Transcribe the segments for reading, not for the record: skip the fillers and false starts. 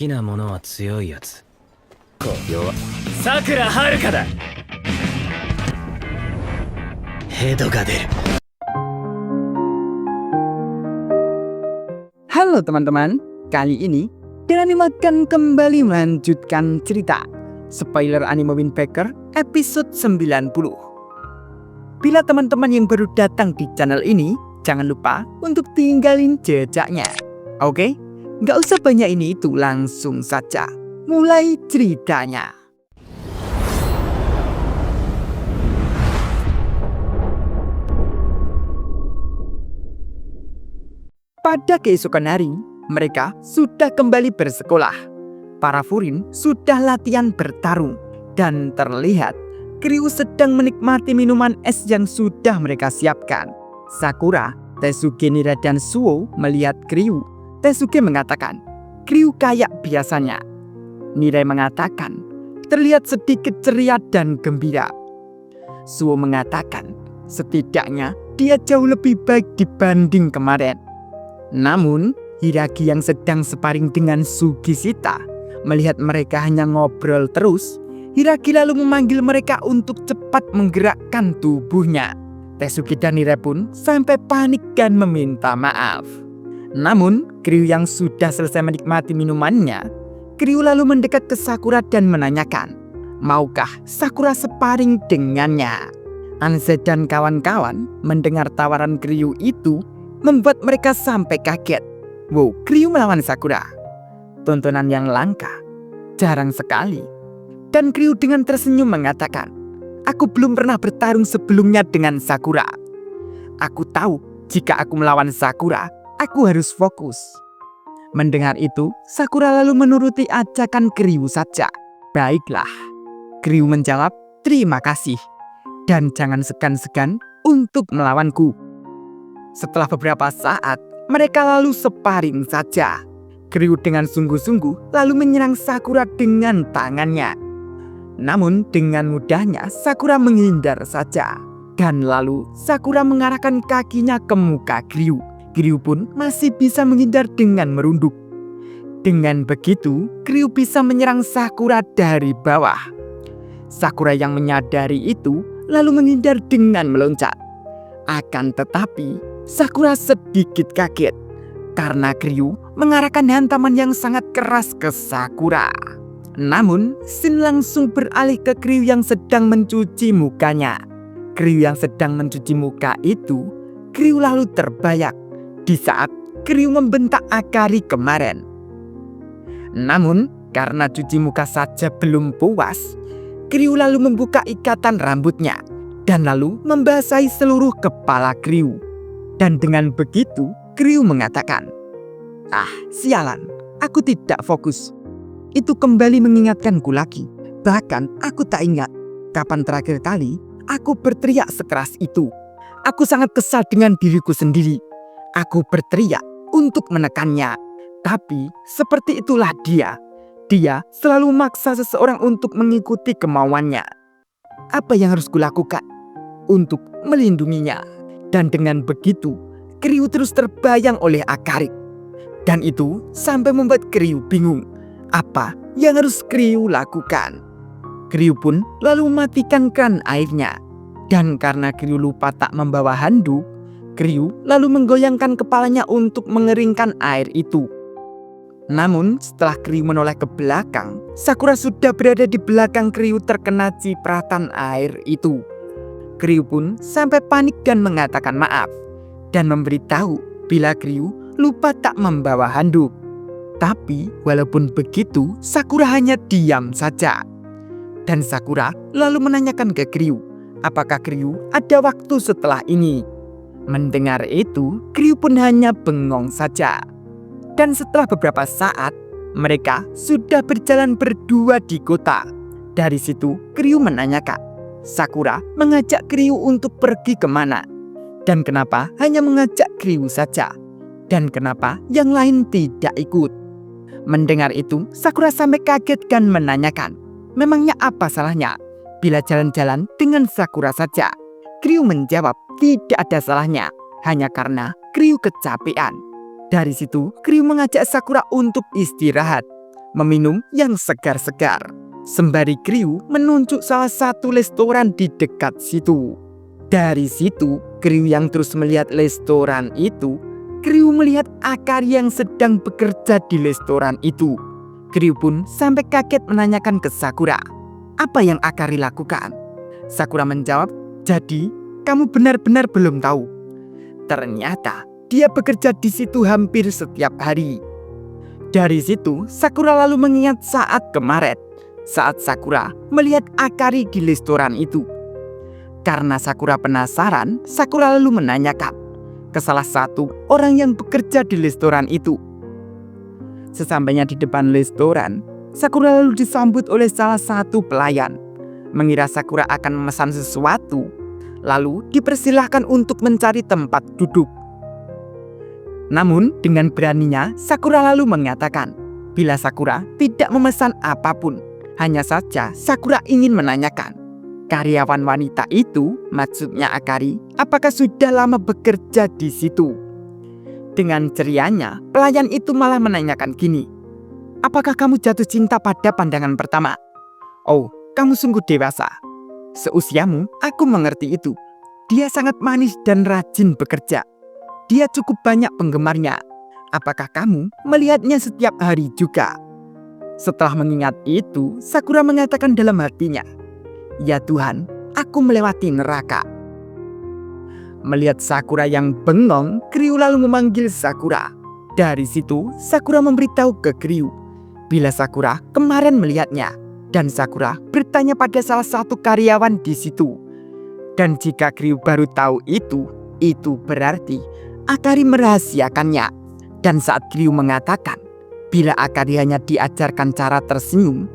きなものは強いやつ。弱。さくらはるかだ。ヘドが出る。 Halo teman-teman, kali ini Denani akan kembali melanjutkan cerita spoiler anime Wind Waker episode 90. Bila teman-teman yang baru datang di channel ini, jangan lupa untuk tinggalin jejaknya. Oke? Nggak usah banyak ini itu, langsung saja mulai ceritanya. Pada keesokan hari, mereka sudah kembali bersekolah. Para Furin sudah latihan bertarung dan terlihat Kiryu sedang menikmati minuman es yang sudah mereka siapkan. Sakura, Teisuke, Nira, dan Suo melihat Kiryu. Teisuke mengatakan, Kiryu kayak biasanya. Nira mengatakan, terlihat sedikit ceria dan gembira. Suo mengatakan, setidaknya dia jauh lebih baik dibanding kemarin. Namun, Hiragi yang sedang sparring dengan Sugishita melihat mereka hanya ngobrol terus. Hiragi lalu memanggil mereka untuk cepat menggerakkan tubuhnya. Teisuke dan Nira pun sampai panik dan meminta maaf. Namun, Kiryu yang sudah selesai menikmati minumannya, Kiryu lalu mendekat ke Sakura dan menanyakan, maukah Sakura sparring dengannya? Anse dan kawan-kawan mendengar tawaran Kiryu itu membuat mereka sampai kaget. Wow, Kiryu melawan Sakura. Tontonan yang langka, jarang sekali. Dan Kiryu dengan tersenyum mengatakan, aku belum pernah bertarung sebelumnya dengan Sakura. Aku tahu jika aku melawan Sakura, aku harus fokus. Mendengar itu, Sakura lalu menuruti ajakan Kiryu saja. Baiklah, Kiryu menjawab, terima kasih. Dan jangan segan-segan untuk melawanku. Setelah beberapa saat, mereka lalu sparring saja. Kiryu dengan sungguh-sungguh lalu menyerang Sakura dengan tangannya. Namun dengan mudahnya Sakura menghindar saja. Dan lalu Sakura mengarahkan kakinya ke muka Kiryu. Kiryu pun masih bisa menghindar dengan merunduk. Dengan begitu, Kiryu bisa menyerang Sakura dari bawah. Sakura yang menyadari itu lalu menghindar dengan meloncat. Akan tetapi, Sakura sedikit kaget karena Kiryu mengarahkan hantaman yang sangat keras ke Sakura. Namun, scene langsung beralih ke Kiryu yang sedang mencuci mukanya. Kiryu yang sedang mencuci muka itu, Kiryu lalu terbayang di saat Kiryu membentak Akari kemarin. Namun, karena cuci muka saja belum puas, Kiryu lalu membuka ikatan rambutnya dan lalu membasahi seluruh kepala Kiryu. Dan dengan begitu, Kiryu mengatakan, sialan, aku tidak fokus. Itu kembali mengingatkanku lagi. Bahkan aku tak ingat kapan terakhir kali aku berteriak sekeras itu. Aku sangat kesal dengan diriku sendiri. Aku berteriak untuk menekannya. Tapi seperti itulah dia. Dia selalu memaksa seseorang untuk mengikuti kemauannya. Apa yang harus kulakukan untuk melindunginya? Dan dengan begitu, Kiryu terus terbayang oleh Akari. Dan itu sampai membuat Kiryu bingung. Apa yang harus Kiryu lakukan? Kiryu pun lalu mematikan keran airnya. Dan karena Kiryu lupa tak membawa handuk, Kiryu lalu menggoyangkan kepalanya untuk mengeringkan air itu. Namun setelah Kiryu menoleh ke belakang, Sakura sudah berada di belakang Kiryu terkena cipratan air itu. Kiryu pun sampai panik dan mengatakan maaf. Dan memberitahu bila Kiryu lupa tak membawa handuk. Tapi walaupun begitu, Sakura hanya diam saja. Dan Sakura lalu menanyakan ke Kiryu, apakah Kiryu ada waktu setelah ini? Mendengar itu, Kiryu pun hanya bengong saja. Dan setelah beberapa saat, mereka sudah berjalan berdua di kota. Dari situ, Kiryu menanyakan, Sakura mengajak Kiryu untuk pergi kemana? Dan kenapa hanya mengajak Kiryu saja? Dan kenapa yang lain tidak ikut? Mendengar itu, Sakura sampai kaget dan menanyakan, memangnya apa salahnya bila jalan-jalan dengan Sakura saja? Kiryu menjawab, tidak ada salahnya, hanya karena Kiryu kecapean. Dari situ, Kiryu mengajak Sakura untuk istirahat. meminum yang segar-segar. Sembari Kriu menunjuk salah satu restoran di dekat situ. Dari situ, Kriu yang terus melihat restoran itu, Kriu melihat Akari yang sedang bekerja di restoran itu. Kriu pun sampai kaget menanyakan ke Sakura, apa yang Akari lakukan? Sakura menjawab, jadi kamu benar-benar belum tahu. Ternyata dia bekerja di situ hampir setiap hari. Dari situ, Sakura lalu mengingat saat kemarin, saat Sakura melihat Akari di restoran itu. Karena Sakura penasaran, Sakura lalu menanyakan ke salah satu orang yang bekerja di restoran itu. Sesampainya di depan restoran, Sakura lalu disambut oleh salah satu pelayan. Mengira Sakura akan memesan sesuatu, lalu dipersilahkan untuk mencari tempat duduk. Namun dengan beraninya Sakura lalu mengatakan bila Sakura tidak memesan apapun. Hanya saja Sakura ingin menanyakan, karyawan wanita itu, maksudnya Akari, apakah sudah lama bekerja di situ? Dengan cerianya, pelayan itu malah menanyakan gini, apakah kamu jatuh cinta pada pandangan pertama? Oh, kamu sungguh dewasa. Seusiamu, aku mengerti itu. Dia sangat manis dan rajin bekerja. Dia cukup banyak penggemarnya. Apakah kamu melihatnya setiap hari juga? Setelah mengingat itu, Sakura mengatakan dalam hatinya, ya Tuhan, aku melewati neraka. Melihat Sakura yang bengong, Kriu lalu memanggil Sakura. Dari situ, Sakura memberitahu ke Kriu bila Sakura kemarin melihatnya. Dan Sakura bertanya pada salah satu karyawan di situ. Dan jika Kriu baru tahu itu berarti Akari merahasiakannya. Dan saat Kriu mengatakan bila Akari hanya diajarkan cara tersenyum,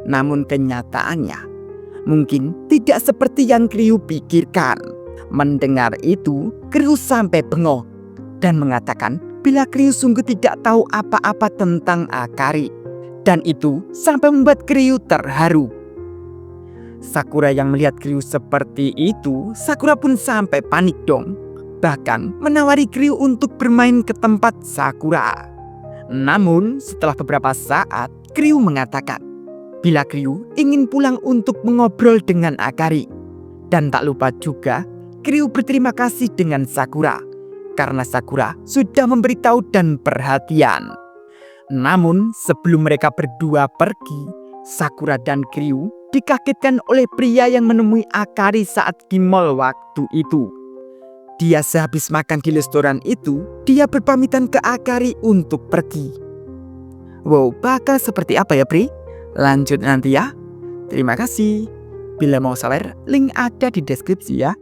namun kenyataannya mungkin tidak seperti yang Kriu pikirkan. Mendengar itu, Kriu sampai bengong dan mengatakan bila Kriu sungguh tidak tahu apa-apa tentang Akari. Dan itu sampai membuat Kriu terharu. Sakura yang melihat Kriu seperti itu, Sakura pun sampai panik dong. Bahkan menawari Kriu untuk bermain ke tempat Sakura. Namun setelah beberapa saat, Kriu mengatakan bila Kriu ingin pulang untuk mengobrol dengan Akari. Dan tak lupa juga, Kriu berterima kasih dengan Sakura karena Sakura sudah memberitahu dan perhatian. Namun sebelum mereka berdua pergi, Sakura dan Kriu dikagetkan oleh pria yang menemui Akari saat di mall waktu itu. Dia sehabis makan di restoran itu, dia berpamitan ke Akari untuk pergi. Wow, bakal seperti apa ya, Pri? Lanjut nanti ya. Terima kasih. Bila mau sawer, link ada di deskripsi ya.